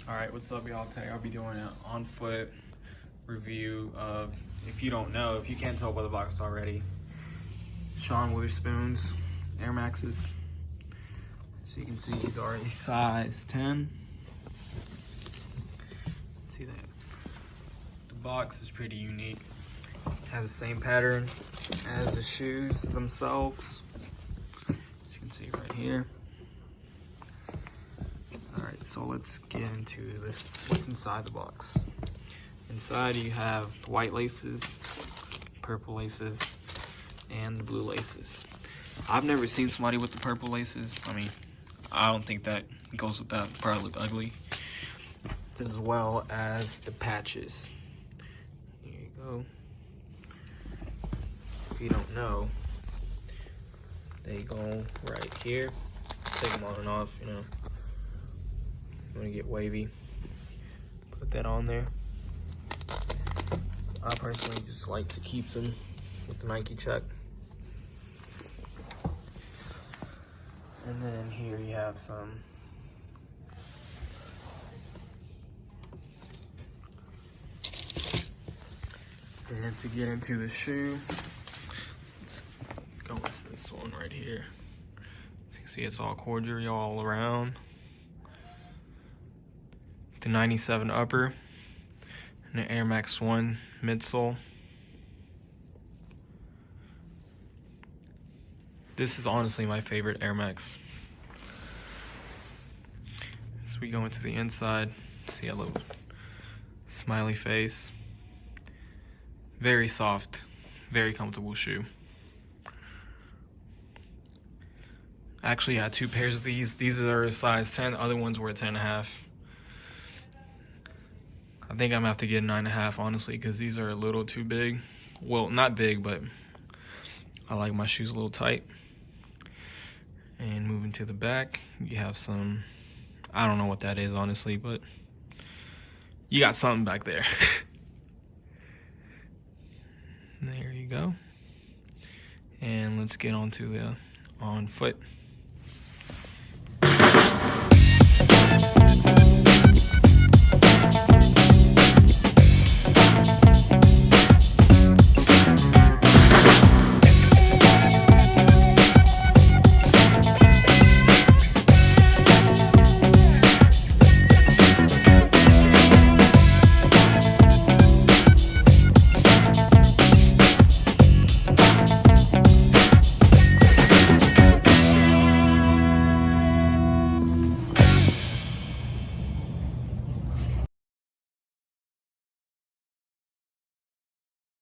Alright, what's up y'all? Today I'll be doing an on-foot review of, if you don't know, if you can't tell by the box already, Wotherspoon's Airmaxes. So you can see these are a size 10. See that? The box is pretty unique. It has the same pattern as the shoes themselves. As you can see right here. Alright, so let's get into what's inside the box. Inside you have white laces, purple laces, and the blue laces. I've never seen somebody with the purple laces. I mean, I don't think that goes with that. Probably look ugly. As well as the patches. Here you go. If you don't know, they go right here. Take them on and off, you know. I'm gonna get wavy. Put that on there. I personally just like to keep them with the Nike check. And then here you have some and to get into the shoe, let's go with this one right here. As you can see, it's all corduroy all around. The 97 upper and the Airmax 1 midsole. This is honestly my favorite Airmax. As we go into the inside, see a little smiley face. Very soft, very comfortable shoe. I actually had two pairs of these. These are a size 10, the other ones were a 10.5. I think I'm gonna have to get a 9.5, honestly, because these are a little too big. Well, not big, but I like my shoes a little tight. And moving to the back, you have some, I don't know what that is, honestly, but you got something back there. There you go. And let's get on to the on foot.